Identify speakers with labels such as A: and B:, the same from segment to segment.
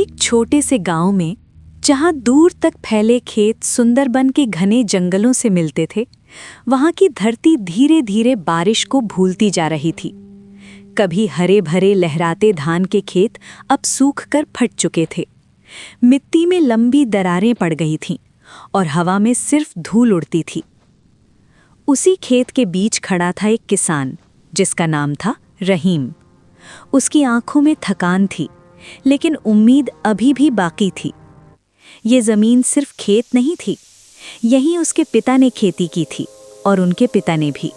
A: एक छोटे से गांव में, जहां दूर तक फैले खेत सुंदरबन के घने जंगलों से मिलते थे, वहां की धरती धीरे धीरे बारिश को भूलती जा रही थी। कभी हरे भरे लहराते धान के खेत अब सूख कर फट चुके थे। मिट्टी में लंबी दरारें पड़ गई थीं और हवा में सिर्फ धूल उड़ती थी। उसी खेत के बीच खड़ा था एक किसान, जिसका नाम था रहीम। उसकी आंखों में थकान थी, लेकिन उम्मीद अभी भी बाकी थी। ये जमीन सिर्फ खेत नहीं थी, यहीं उसके पिता ने खेती की थी और उनके पिता ने भी।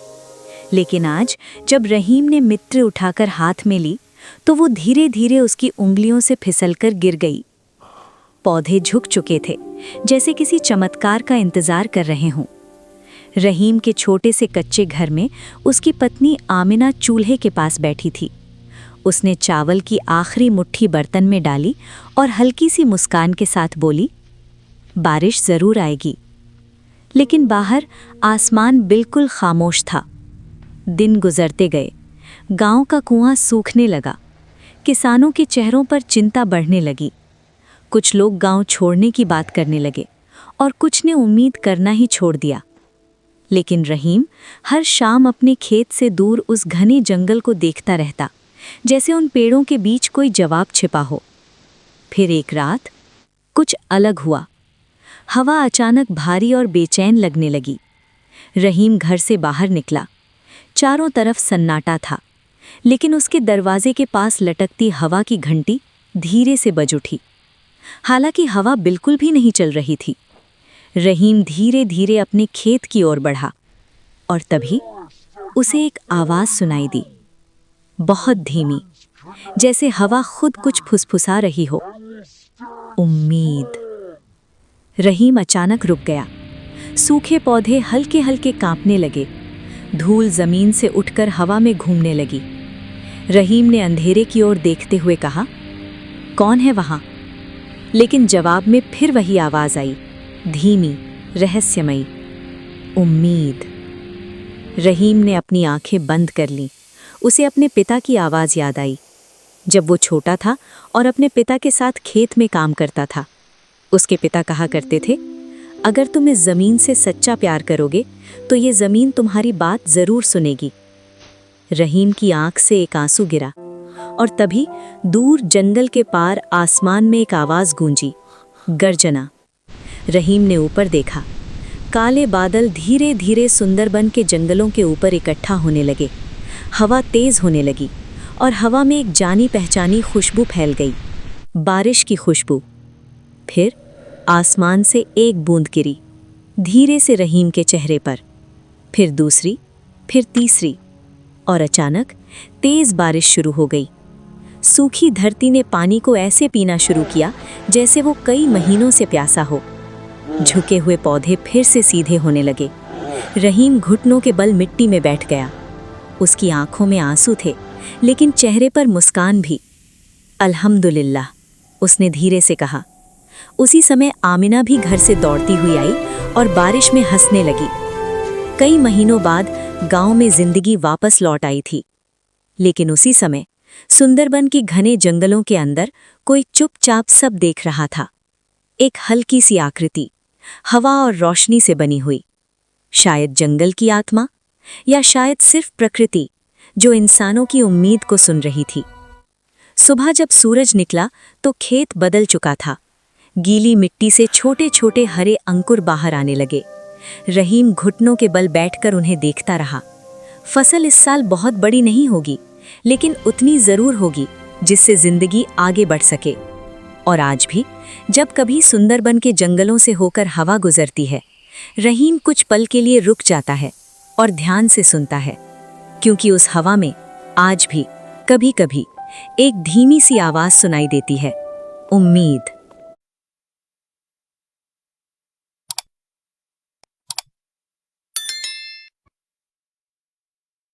A: लेकिन आज जब रहीम ने मिट्टी उठाकर हाथ में ली, तो वो धीरे धीरे उसकी उंगलियों से फिसलकर गिर गई। पौधे झुक चुके थे, जैसे किसी चमत्कार का इंतजार कर रहे हों। रहीम के छोटे से कच्चे घर में उसकी पत्नी आमिना चूल्हे के पास बैठी थी। उसने चावल की आखिरी मुट्ठी बर्तन में डाली और हल्की सी मुस्कान के साथ बोली, बारिश जरूर आएगी। लेकिन बाहर आसमान बिल्कुल खामोश था। दिन गुजरते गए, गांव का कुआं सूखने लगा। किसानों के चेहरों पर चिंता बढ़ने लगी। कुछ लोग गांव छोड़ने की बात करने लगे और कुछ ने उम्मीद करना ही छोड़ दिया। लेकिन रहीम हर शाम अपने खेत से दूर उस घने जंगल को देखता रहता, जैसे उन पेड़ों के बीच कोई जवाब छिपा हो। फिर एक रात कुछ अलग हुआ। हवा अचानक भारी और बेचैन लगने लगी। रहीम घर से बाहर निकला। चारों तरफ सन्नाटा था, लेकिन उसके दरवाजे के पास लटकती हवा की घंटी धीरे से बज उठी। हालांकि हवा बिल्कुल भी नहीं चल रही थी। रहीम धीरे धीरे अपने खेत की ओर बढ़ा और तभी उसे एक आवाज सुनाई दी, बहुत धीमी, जैसे हवा खुद कुछ फुसफुसा रही हो। उम्मीद। रहीम अचानक रुक गया। सूखे पौधे हल्के हल्के कांपने लगे। धूल जमीन से उठकर हवा में घूमने लगी। रहीम ने अंधेरे की ओर देखते हुए कहा, कौन है वहां? लेकिन जवाब में फिर वही आवाज आई, धीमी, रहस्यमयी, उम्मीद। रहीम ने अपनी आंखें बंद कर लीं। उसे अपने पिता की आवाज़ याद आई, जब वो छोटा था और अपने पिता के साथ खेत में काम करता था। उसके पिता कहा करते थे, अगर तुम इस ज़मीन से सच्चा प्यार करोगे तो ये ज़मीन तुम्हारी बात ज़रूर सुनेगी। रहीम की आंख से एक आंसू गिरा और तभी दूर जंगल के पार आसमान में एक आवाज़ गूंजी, गर्जना। रहीम ने ऊपर देखा। काले बादल धीरे धीरे सुंदरबन के जंगलों के ऊपर इकट्ठा होने लगे। हवा तेज होने लगी और हवा में एक जानी पहचानी खुशबू फैल गई, बारिश की खुशबू। फिर आसमान से एक बूंद गिरी, धीरे से रहीम के चेहरे पर। फिर दूसरी, फिर तीसरी, और अचानक तेज बारिश शुरू हो गई। सूखी धरती ने पानी को ऐसे पीना शुरू किया जैसे वो कई महीनों से प्यासा हो। झुके हुए पौधे फिर से सीधे होने लगे। रहीम घुटनों के बल मिट्टी में बैठ गया। उसकी आंखों में आंसू थे, लेकिन चेहरे पर मुस्कान भी। अल्हम्दुलिल्लाह, उसने धीरे से कहा। उसी समय आमिना भी घर से दौड़ती हुई आई और बारिश में हंसने लगी। कई महीनों बाद गांव में जिंदगी वापस लौट आई थी। लेकिन उसी समय सुंदरबन की घने जंगलों के अंदर कोई चुपचाप सब देख रहा था। एक हल्की सी आकृति, हवा और रोशनी से बनी हुई। शायद जंगल की आत्मा, या शायद सिर्फ प्रकृति, जो इंसानों की उम्मीद को सुन रही थी। सुबह जब सूरज निकला तो खेत बदल चुका था। गीली मिट्टी से छोटे छोटे हरे अंकुर बाहर आने लगे। रहीम घुटनों के बल बैठकर उन्हें देखता रहा। फसल इस साल बहुत बड़ी नहीं होगी, लेकिन उतनी जरूर होगी जिससे जिंदगी आगे बढ़ सके। और आज भी जब कभी सुंदरबन के जंगलों से होकर हवा गुजरती है, रहीम कुछ पल के लिए रुक जाता है और ध्यान से सुनता है, क्योंकि उस हवा में आज भी कभी-कभी एक धीमी सी आवाज सुनाई देती है, उम्मीद।